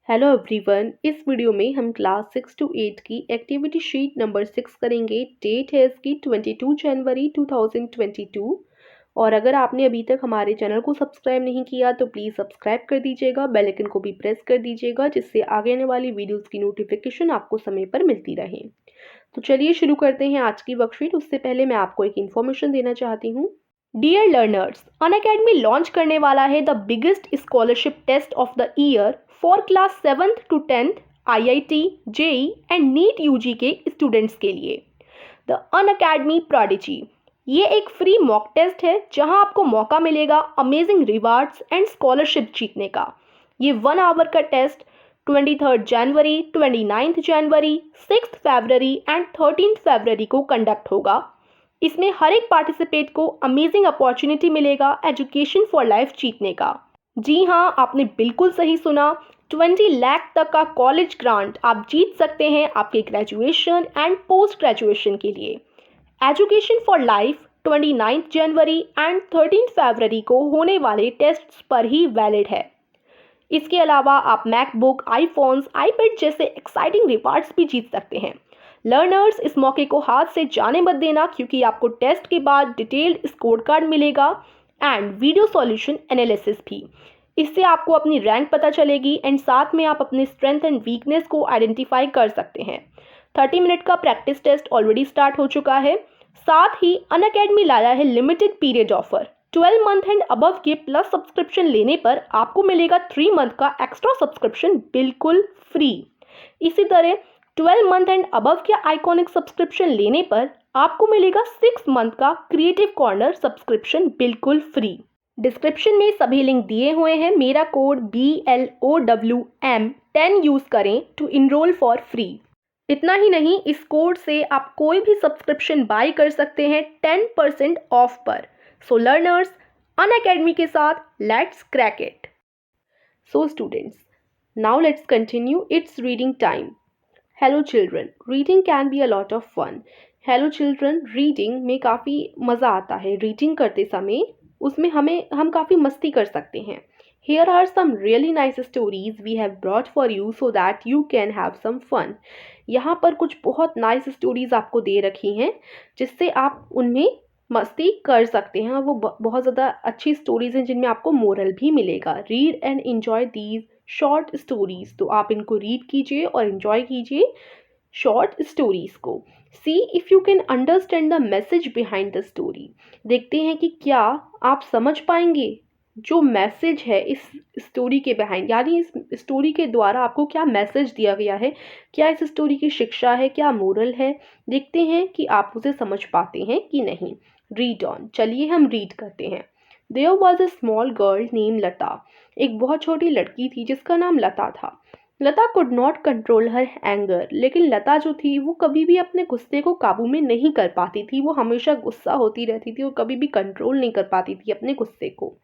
Hello everyone. इस video में हम क्लास 6 to 8 की एक्टिविटी शीट नंबर 6 करेंगे। डेट है इसकी 22 जनवरी 2022। और अगर आपने अभी तक हमारे चैनल को सब्सक्राइब नहीं किया तो प्लीज़ सब्सक्राइब कर दीजिएगा, बेल आइकन को भी प्रेस कर दीजिएगा जिससे आगे आने वाली वीडियोस की नोटिफिकेशन आपको समय पर मिलती रहे। तो चलिए शुरू करते हैं आज की वर्कशीट। उससे पहले मैं आपको एक इन्फॉर्मेशन देना चाहती हूँ। डियर लर्नर्स, अनअकैडमी लॉन्च करने वाला है the biggest scholarship test of the year for class 7th to 10th IIT, JEE and NEET UG के स्टूडेंट्स के लिए, द अनअकैडमी प्रोडिजी। ये एक फ्री मॉक टेस्ट है जहां आपको मौका मिलेगा अमेजिंग रिवार्ड्स एंड स्कॉलरशिप जीतने का। ये 1 आवर का test 23 January, 29 January, 6 February and 13 फरवरी को कंडक्ट होगा। इसमें हर एक पार्टिसिपेट को अमेजिंग अपॉर्चुनिटी मिलेगा एजुकेशन फॉर लाइफ जीतने का। जी हाँ, आपने बिल्कुल सही सुना। 20 लाख तक का कॉलेज ग्रांट आप जीत सकते हैं आपके ग्रेजुएशन एंड पोस्ट ग्रेजुएशन के लिए। Education for life 29 January and 13 फरवरी को होने वाले टेस्ट पर ही वैलिड है। इसके अलावा आप मैकबुक, आईफोन्स, आईपैड जैसे एक्साइटिंग रिवार्ड्स भी जीत सकते हैं। लर्नर्स, इस मौके को हाथ से जाने मत देना क्योंकि आपको टेस्ट के बाद डिटेल्ड स्कोर कार्ड मिलेगा एंड वीडियो सॉल्यूशन एनालिसिस भी। इससे आपको अपनी रैंक पता चलेगी एंड साथ में आप अपने स्ट्रेंथ एंड वीकनेस को आइडेंटिफाई कर सकते हैं। 30 मिनट का प्रैक्टिस टेस्ट ऑलरेडी स्टार्ट हो चुका है। साथ ही अनअकैडमी लाया है limited period offer. 12 month and above के प्लस सब्सक्रिप्शन लेने पर आपको मिलेगा 3 मंथ का एक्स्ट्रा सब्सक्रिप्शन बिल्कुल फ्री। इसी तरह 12 मंथ एंड अबव के आइकॉनिक सब्सक्रिप्शन लेने पर आपको मिलेगा 6 मंथ का क्रिएटिव कॉर्नर सब्सक्रिप्शन बिल्कुल फ्री। डिस्क्रिप्शन में सभी लिंक दिए हुए हैं। मेरा कोड BLOWM10 यूज़ करें टू इनरोल फॉर फ्री। इतना ही नहीं, इस कोड से आप कोई भी सब्सक्रिप्शन बाय कर सकते हैं 10% ऑफ पर। सो लर्नर्स, अनअकैडमी के साथ let's crack it. So students, now let's continue it's reading time. Hello children, reading can be a lot of fun. Hello children, reading में काफ़ी मज़ा आता है। रीडिंग करते समय उसमें हम काफ़ी मस्ती कर सकते हैं। Here are some really nice stories we have brought for you so that you can have some fun. यहाँ पर कुछ बहुत नाइस स्टोरीज आपको दे रखी हैं जिससे आप उनमें मस्ती कर सकते हैं। वो बहुत ज़्यादा अच्छी स्टोरीज हैं जिनमें आपको मोरल भी मिलेगा। Read and enjoy these short stories. तो आप इनको रीड कीजिए और एंजॉय कीजिए शॉर्ट स्टोरीज को। सी if you can understand the message behind the story. देखते हैं कि क्या आप समझ पाएंगे जो मैसेज है इस स्टोरी के बिहाइंड, यानी इस स्टोरी के द्वारा आपको क्या मैसेज दिया गया है, क्या इस स्टोरी की शिक्षा है, क्या मोरल है। देखते हैं कि आप उसे समझ पाते हैं कि नहीं। रीड ऑन, चलिए हम रीड करते हैं। There was a small girl name Lata. एक बहुत छोटी लड़की थी जिसका नाम लता था। Lata could not control her anger. लेकिन लता जो थी वो कभी भी अपने गुस्से को काबू में नहीं कर पाती थी। वो हमेशा गुस्सा होती रहती थी और कभी भी कंट्रोल नहीं कर पाती थी अपने गुस्से को।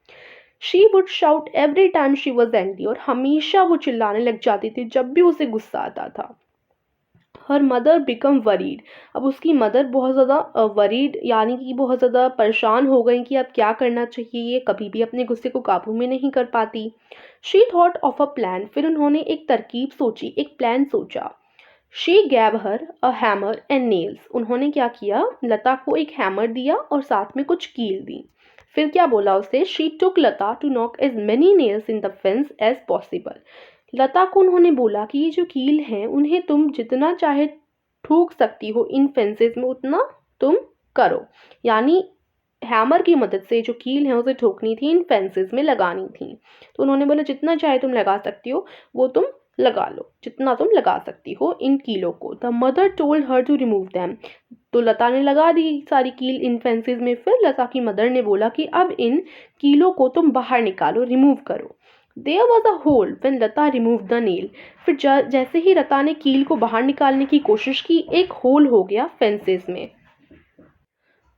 She would shout every time she was angry. और हमेशा वो चिल्लाने लग जाती थी जब भी उसे गुस्सा आता था। Her mother become worried. अब उसकी मदर बहुत ज़्यादा वरीड यानी कि बहुत ज़्यादा परेशान हो गई कि अब क्या करना चाहिए। ये कभी भी अपने गुस्से को काबू में नहीं कर पाती। She thought of a plan. फिर उन्होंने एक तरकीब सोची, एक प्लान सोचा। She gave her a hammer and nails. उन्होंने क्या किया, लता को एक हैमर दिया और साथ में कुछ कील दी। फिर क्या बोला उसे, she took Lata to knock as many nails in the fence as possible. Lata को उन्होंने बोला कि ये जो कील हैं उन्हें तुम जितना चाहे ठोक सकती हो इन फेंसेस में, उतना तुम करो। यानी हैमर की मदद से जो कील है उसे ठोकनी थी, इन फेंसेस में लगानी थी। तो उन्होंने बोला जितना चाहे तुम लगा सकती हो वो तुम लगा लो, जितना तुम लगा सकती हो इन कीलों को। The mother told her to remove them. तो लता ने लगा दी सारी कील इन फेंसेस में। फिर लता की मदर ने बोला कि अब इन कीलों को तुम बाहर निकालो, रिमूव करो। There was a hole when Lata remove the nail. फिर जैसे ही लता ने कील को बाहर निकालने की कोशिश की, एक होल हो गया फेंसेस में।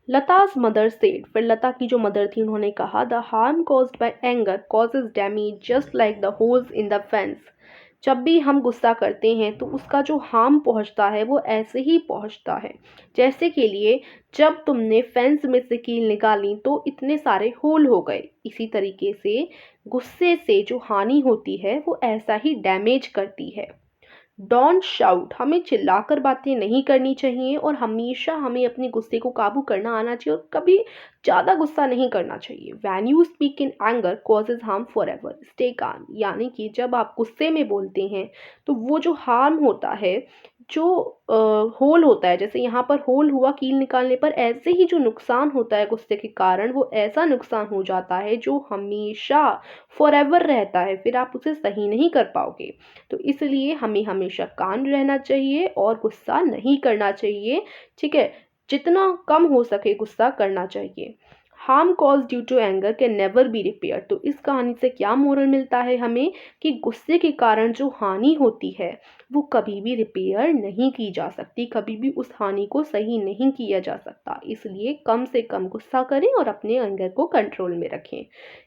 लता's मदर सेड। फिर लता की जो मदर थी उन्होंने कहा, the harm caused by anger causes damage just like the holes in the fence. जब भी हम गुस्सा करते हैं तो उसका जो हार्म पहुंचता है वो ऐसे ही पहुंचता है। जैसे के लिए जब तुमने फेंस में से कील निकाली तो इतने सारे होल हो गए। इसी तरीके से गुस्से से जो हानि होती है वो ऐसा ही डैमेज करती है। डोंट शाउट, हमें चिल्लाकर बातें नहीं करनी चाहिए और हमेशा हमें अपने गुस्से को काबू करना आना चाहिए और कभी ज़्यादा गुस्सा नहीं करना चाहिए। When you speak in anger causes harm for ever, stay calm, यानी कि जब आप गुस्से में बोलते हैं तो वो जो हार्म होता है, जो होल होता है, जैसे यहाँ पर होल हुआ कील निकालने पर, ऐसे ही जो नुकसान होता है गुस्से के कारण वो ऐसा नुकसान हो जाता है जो हमेशा फॉर एवर रहता है, फिर आप उसे सही नहीं कर पाओगे। तो इसलिए हमें हमेशा काम रहना चाहिए और गुस्सा नहीं करना चाहिए। ठीक है, जितना कम हो सके गुस्सा करना चाहिए। Harm cause due to anger can never be repair. तो इस कहानी से क्या मोरल मिलता है हमें कि गुस्से के कारण जो हानि होती है वो कभी भी रिपेयर नहीं की जा सकती, कभी भी उस हानि को सही नहीं किया जा सकता। इसलिए कम से कम गुस्सा करें और अपने एंगर को कंट्रोल में रखें।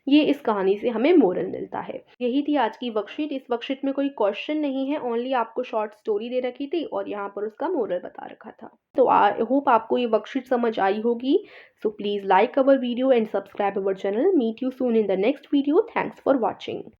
ये इस कहानी से हमें मोरल मिलता है। यही थी आज की वर्कशीट। इस वर्कशीट में कोई क्वेश्चन नहीं है, ओनली आपको शॉर्ट स्टोरी दे रखी थी और यहाँ पर उसका मोरल बता रखा था। तो आई होप आपको ये वर्कशीट समझ आई होगी। So please like our video and subscribe our channel. Meet you soon in the next video. Thanks for watching.